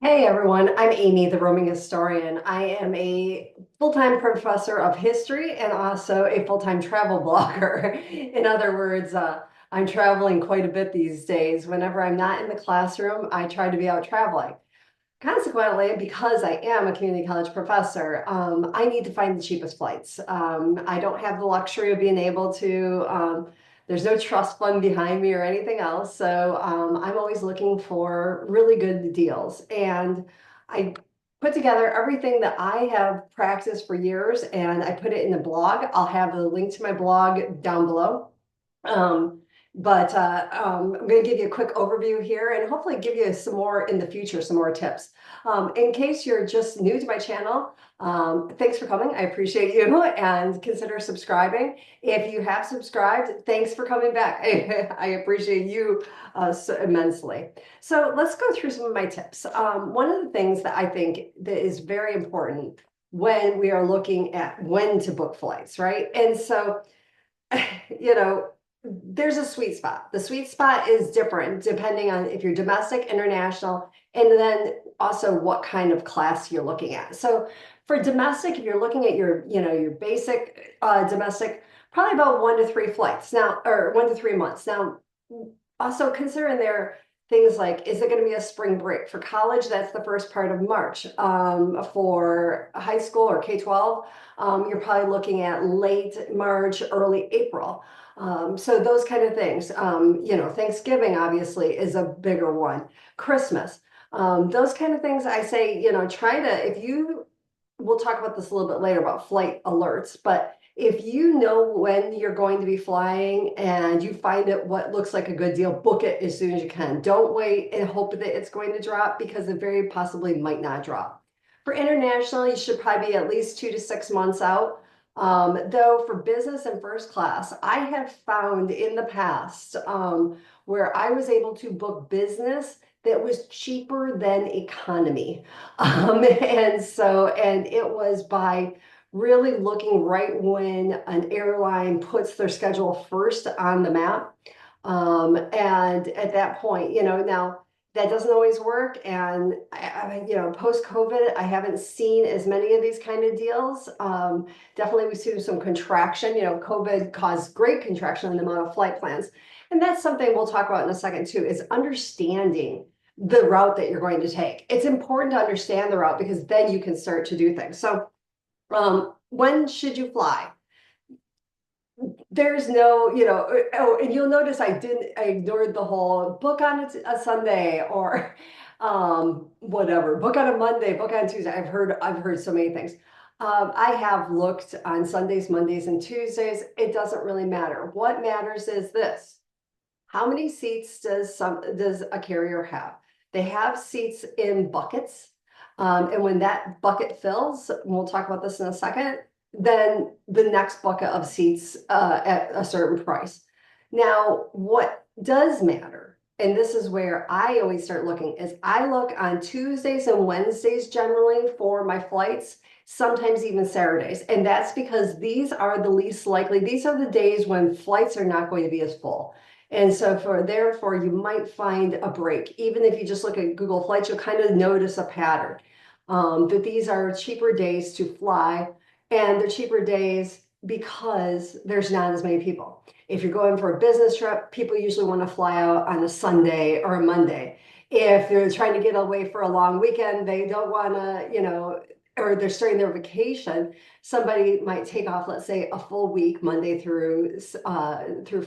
Hey everyone, I'm Amy, the roaming historian. I am a full-time professor of history and also a full-time travel blogger. In other words, I'm traveling quite a bit these days. Whenever I'm not in the classroom, I try to be out traveling. Consequently, because I am a community college professor, I need to find the cheapest flights. I don't have the luxury of being able to, there's no trust fund behind me or anything else. So I'm always looking for really good deals. And I put together everything that I have practiced for years and I put it in a blog. I'll have a link to my blog down below. Um, I'm going to give you a quick overview here and hopefully give you some more in the future, some more tips. In case you're just new to my channel, thanks for coming. I appreciate you and consider subscribing. If you have subscribed, thanks for coming back. I appreciate you so immensely. So let's go through some of my tips. One of the things that I think that is very important when we are looking at when to book flights, right? And so you know, there's a sweet spot. The sweet spot is different depending on if you're domestic, international, and then also what kind of class you're looking at. So for domestic, if you're looking at your basic domestic, probably about 1 to 3 flights now, or 1 to 3 months. Now, also considering there things like, is it going to be a spring break? For college, that's the first part of March. For high school or K-12, you're probably looking at late March, early April. So those kind of things. Thanksgiving obviously is a bigger one. Christmas. Those kind of things I say, try to, if you, we'll talk about this a little bit later about flight alerts, but if you know when you're going to be flying and you find it what looks like a good deal, book it as soon as you can. Don't wait and hope that it's going to drop because it very possibly might not drop. For international, you should probably be at least 2 to 6 months out. Though for business and first class, I have found in the past where I was able to book business that was cheaper than economy. And it was by really looking right when an airline puts their schedule first on the map. And at that point, now that doesn't always work. And post COVID, I haven't seen as many of these kind of deals. Definitely, we've seen some contraction. COVID caused great contraction in the amount of flight plans. And that's something we'll talk about in a second too, is understanding the route that you're going to take. It's important to understand the route because then you can start to do things. So when should you fly? There's no, oh, and you'll notice I ignored the whole book on a Sunday or whatever, book on a Monday, book on Tuesday. I've heard so many things. I have looked on Sundays, Mondays, and Tuesdays. It doesn't really matter. What matters is this. How many seats does a carrier have? They have seats in buckets. And when that bucket fills, and we'll talk about this in a second, then the next bucket of seats at a certain price. Now, what does matter, and this is where I always start looking, is I look on Tuesdays and Wednesdays generally for my flights, sometimes even Saturdays. And that's because these are the least likely, these are the days when flights are not going to be as full. And so therefore, you might find a break. Even if you just look at Google Flights, you'll kind of notice a pattern that these are cheaper days to fly, and they're cheaper days because there's not as many people. If you're going for a business trip, people usually want to fly out on a Sunday or a Monday. If they're trying to get away for a long weekend, they don't want to, or they're starting their vacation, somebody might take off, let's say, a full week, Monday through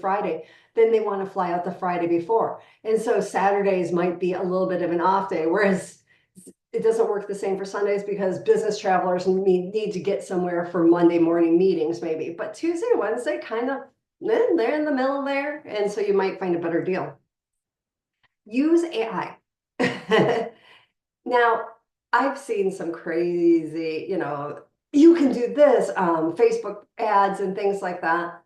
Friday. Then they want to fly out the Friday before. And so Saturdays might be a little bit of an off day, whereas it doesn't work the same for Sundays because business travelers need to get somewhere for Monday morning meetings, maybe. But Tuesday, Wednesday, kind of, they're in the middle there. And so you might find a better deal. Use AI. Now, I've seen some crazy, you can do this, Facebook ads and things like that.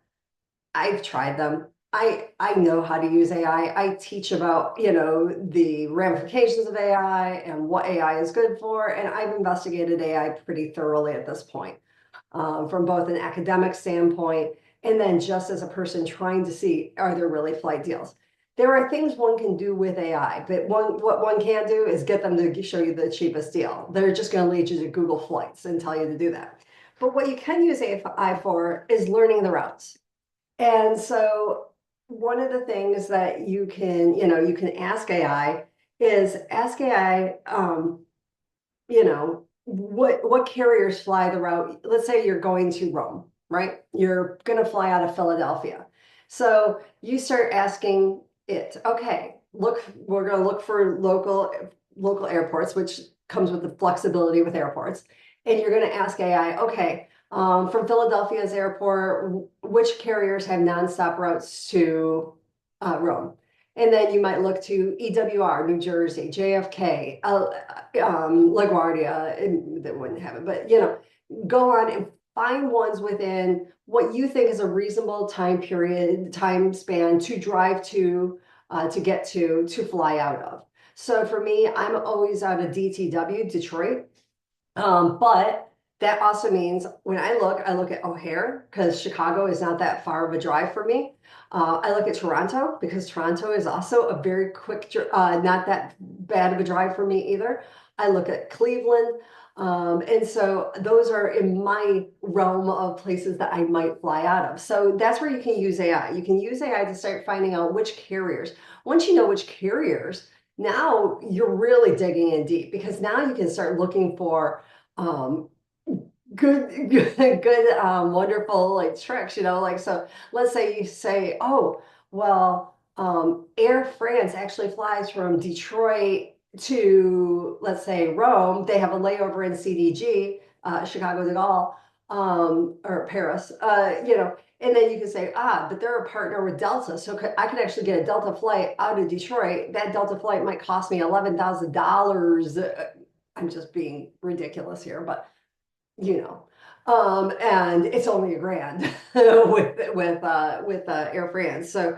I've tried them. I know how to use AI. I teach about, the ramifications of AI and what AI is good for. And I've investigated AI pretty thoroughly at this point, from both an academic standpoint and then just as a person trying to see, are there really flight deals? There are things one can do with AI, but what one can do is get them to show you the cheapest deal. They're just going to lead you to Google Flights and tell you to do that. But what you can use AI for is learning the routes. And so one of the things that you can ask AI is ask AI, what carriers fly the route. Let's say you're going to Rome, right? You're going to fly out of Philadelphia. So you start asking it, okay, look, we're going to look for local airports, which comes with the flexibility with airports. And you're going to ask AI, okay, from Philadelphia's airport, which carriers have nonstop routes to Rome? And then you might look to EWR, New Jersey, JFK, LaGuardia, and they wouldn't have it, but go on and find ones within what you think is a reasonable time period, time span to drive to get to fly out of. So for me, I'm always out of DTW, Detroit. But that also means when I look at O'Hare because Chicago is not that far of a drive for me. I look at Toronto because Toronto is also a very quick, not that bad of a drive for me either. I look at Cleveland. And so those are in my realm of places that I might fly out of. So that's where you can use AI. You can use AI to start finding out which carriers. Once you know which carriers, now you're really digging in deep because now you can start looking for um, wonderful like tricks, like so let's say you say, oh, well, Air France actually flies from Detroit to, let's say, Rome. They have a layover in CDG, Chicago de Gaulle, or Paris, and then you can say, but they're a partner with Delta. So I could actually get a Delta flight out of Detroit. That Delta flight might cost me $11,000. I'm just being ridiculous here, but and it's only a grand with Air France. So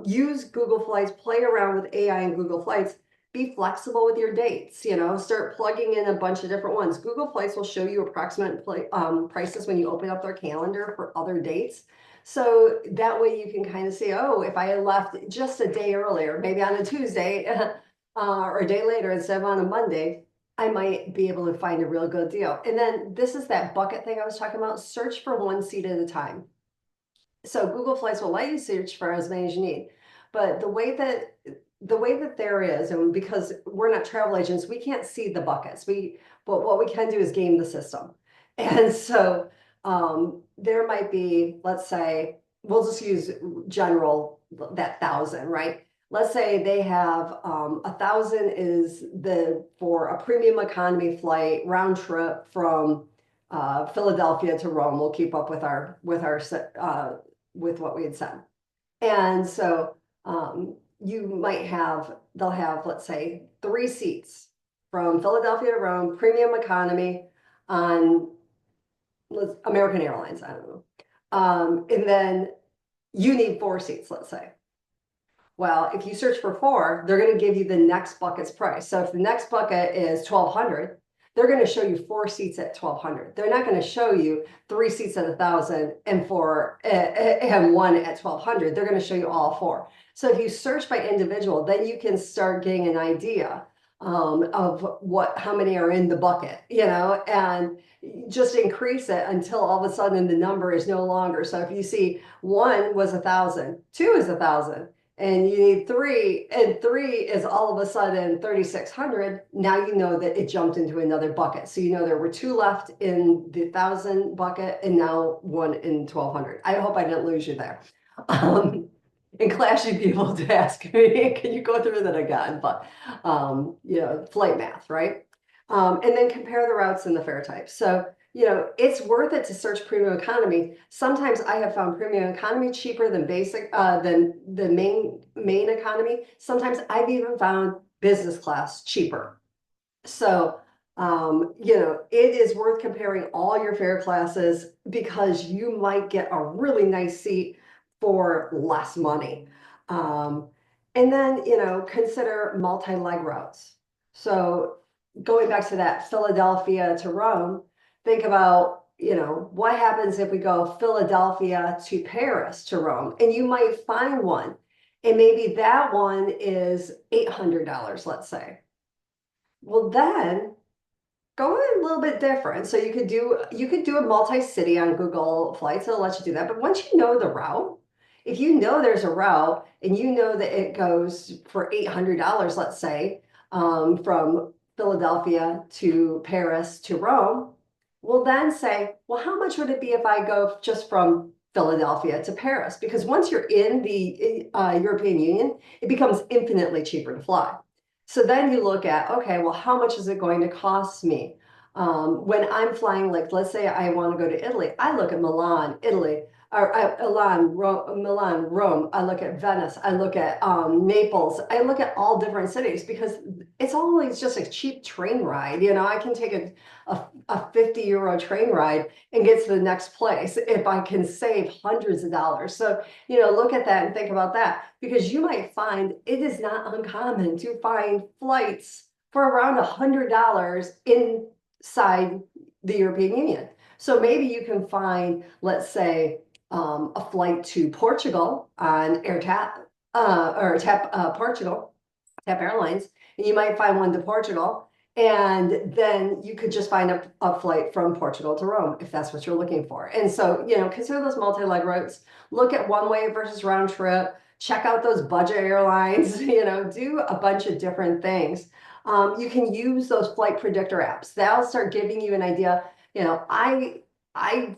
use Google Flights, play around with AI and Google Flights. Be flexible with your dates. Start plugging in a bunch of different ones. Google Flights will show you approximate prices when you open up their calendar for other dates. So that way you can kind of see, oh, if I had left just a day earlier, maybe on a Tuesday or a day later instead of on a Monday, I might be able to find a real good deal. And then this is that bucket thing I was talking about. Search for one seat at a time. So Google Flights will let you search for as many as you need. But the way that there is, and because we're not travel agents, we can't see the buckets. But what we can do is game the system. And so there might be, let's say, we'll just use general that 1,000, right? Let's say they have 1,000 is for a premium economy flight round trip from Philadelphia to Rome. We'll keep up with with what we had said. And so they'll have, let's say, 3 seats from Philadelphia to Rome, premium economy on American Airlines. I don't know. And then you need 4 seats, let's say. Well, if you search for 4, they're going to give you the next bucket's price. So if the next bucket is 1,200, they're going to show you 4 seats at 1,200. They're not going to show you 3 seats at 1,000 and 1 at 1,200. They're going to show you all 4. So if you search by individual, then you can start getting an idea of how many are in the bucket, and just increase it until all of a sudden the number is no longer. So if you see 1 was 1,000, 2 is 1,000, and you need 3, and 3 is all of a sudden 3,600, now you know that it jumped into another bucket. So there were 2 left in the 1,000 bucket and now 1 in 1,200. I hope I didn't lose you there. In class, you'd be able to ask me, can you go through that again? But, flight math, right? And then compare the routes and the fare types. So, it's worth it to search premium economy. Sometimes I have found premium economy cheaper than basic, than the main economy. Sometimes I've even found business class cheaper. So, it is worth comparing all your fare classes because you might get a really nice seat for less money. And then, consider multi-leg routes. So going back to that Philadelphia to Rome, think about, what happens if we go Philadelphia to Paris to Rome, and you might find one. And maybe that one is $800, let's say. Well, then go a little bit different. So you could do a multi-city on Google Flights. It'll let you do that. But once you know the route, if you know there's a route and you know that it goes for $800, let's say, from Philadelphia to Paris to Rome, we'll then say, well, how much would it be if I go just from Philadelphia to Paris? Because once you're in the European Union, it becomes infinitely cheaper to fly. So then you look at, okay, well, how much is it going to cost me? When I'm flying, like, let's say I want to go to Italy, I look at Milan, Italy, or Milan, Rome. I look at Venice. I look at Naples. I look at all different cities because it's always just a cheap train ride. I can take a 50 € train ride and get to the next place if I can save hundreds of dollars. So, look at that and think about that because you might find it is not uncommon to find flights for around $100 inside the European Union. So maybe you can find, let's say, a flight to Portugal on Portugal, TAP Airlines, and you might find one to Portugal. And then you could just find a flight from Portugal to Rome if that's what you're looking for. And so, consider those multi-leg routes. Look at one way versus round trip. Check out those budget airlines, do a bunch of different things. You can use those flight predictor apps. That'll start giving you an idea. I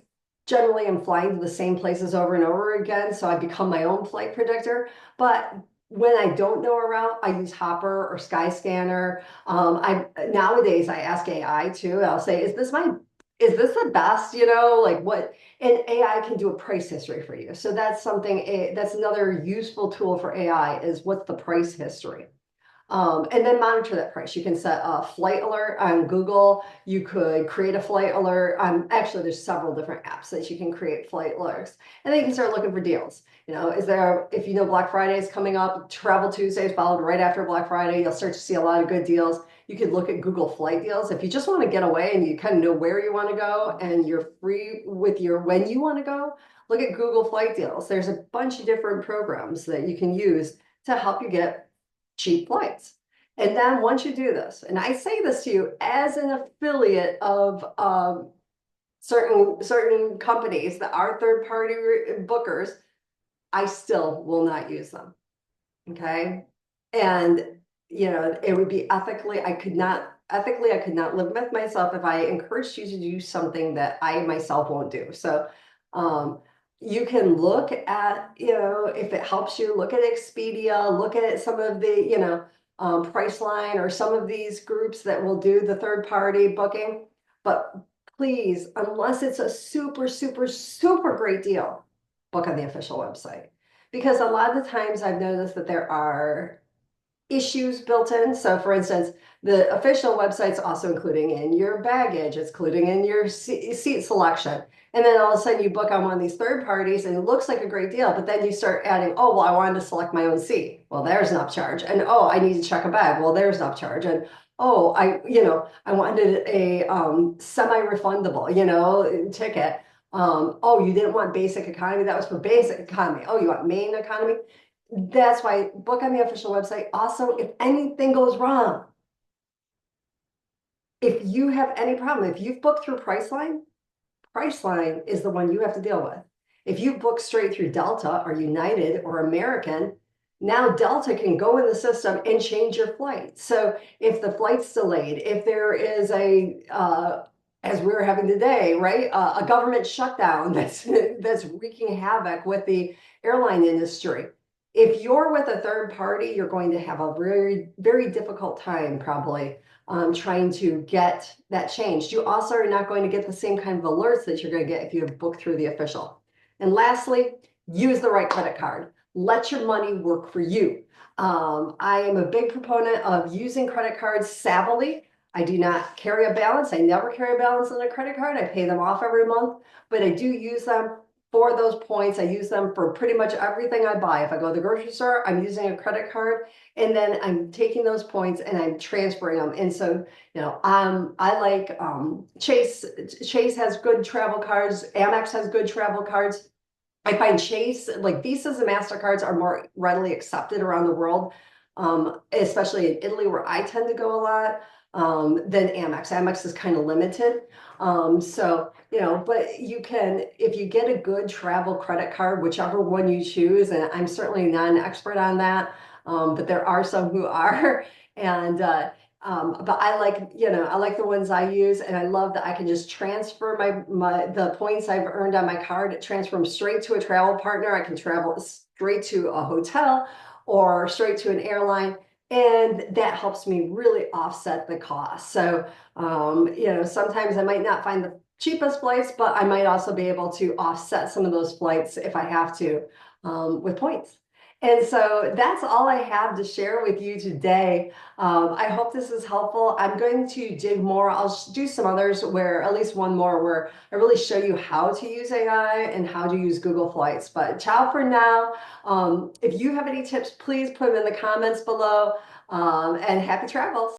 generally am flying to the same places over and over again, so I become my own flight predictor. But when I don't know a route, I use Hopper or Skyscanner. I nowadays I ask AI too. I'll say, is this the best? Like what? And AI can do a price history for you. So that's that's another useful tool for AI is what's the price history. And then monitor that price. You can set a flight alert on Google. You could create a flight alert. Actually, there's several different apps that you can create flight alerts. And then you can start looking for deals. If Black Friday is coming up, Travel Tuesday is followed right after Black Friday, you'll start to see a lot of good deals. You could look at Google flight deals. If you just want to get away and you kind of know where you want to go and you're free with when you want to go, look at Google flight deals. There's a bunch of different programs that you can use to help you get cheap flights. And then once you do this, and I say this to you as an affiliate of certain companies that are third-party bookers, I still will not use them. Okay. And it would be I could not live with myself if I encouraged you to do something that I myself won't do. So you can look at, if it helps you, look at Expedia, look at some of the, Priceline or some of these groups that will do the third party booking. But please, unless it's a super, super, super great deal, book on the official website. Because a lot of the times I've noticed that there are issues built in. So for instance, the official website's also including in your baggage, it's including in your seat selection. And then all of a sudden you book on one of these third parties and it looks like a great deal, but then you start adding, oh, well, I wanted to select my own seat. Well, there's an upcharge. And oh, I need to check a bag. Well, there's an upcharge. And oh, I wanted a semi-refundable, ticket. Oh, you didn't want basic economy. That was for basic economy. Oh, you want main economy. That's why book on the official website. Also, if anything goes wrong, if you have any problem, if you've booked through Priceline, Priceline is the one you have to deal with. If you book straight through Delta or United or American, now Delta can go in the system and change your flight. So if the flight's delayed, if there is as we're having today, right, a government shutdown that's wreaking havoc with the airline industry. If you're with a third party, you're going to have a very, very difficult time probably trying to get that changed. You also are not going to get the same kind of alerts that you're going to get if you have booked through the official. And lastly, use the right credit card. Let your money work for you. I am a big proponent of using credit cards savvily. I do not carry a balance. I never carry a balance on a credit card. I pay them off every month, but I do use them for those points. I use them for pretty much everything I buy. If I go to the grocery store, I'm using a credit card and then I'm taking those points and I'm transferring them. And so, I like Chase. Chase has good travel cards. Amex has good travel cards. I find Chase, like Visas and MasterCards are more readily accepted around the world, especially in Italy where I tend to go a lot, than Amex. Amex is kind of limited. So, but you can, if you get a good travel credit card, whichever one you choose, and I'm certainly not an expert on that, but there are some who are, and but I like the ones I use, and I love that I can just transfer the points I've earned on my card, transfer them straight to a travel partner. I can travel straight to a hotel or straight to an airline, and that helps me really offset the cost. So, sometimes I might not find the cheapest flights, but I might also be able to offset some of those flights if I have to, with points. And so that's all I have to share with you today. I hope this is helpful. I'm going to dig more. I'll do some others where, at least one more, where I really show you how to use AI and how to use Google Flights. But ciao for now. If you have any tips, please put them in the comments below. And happy travels.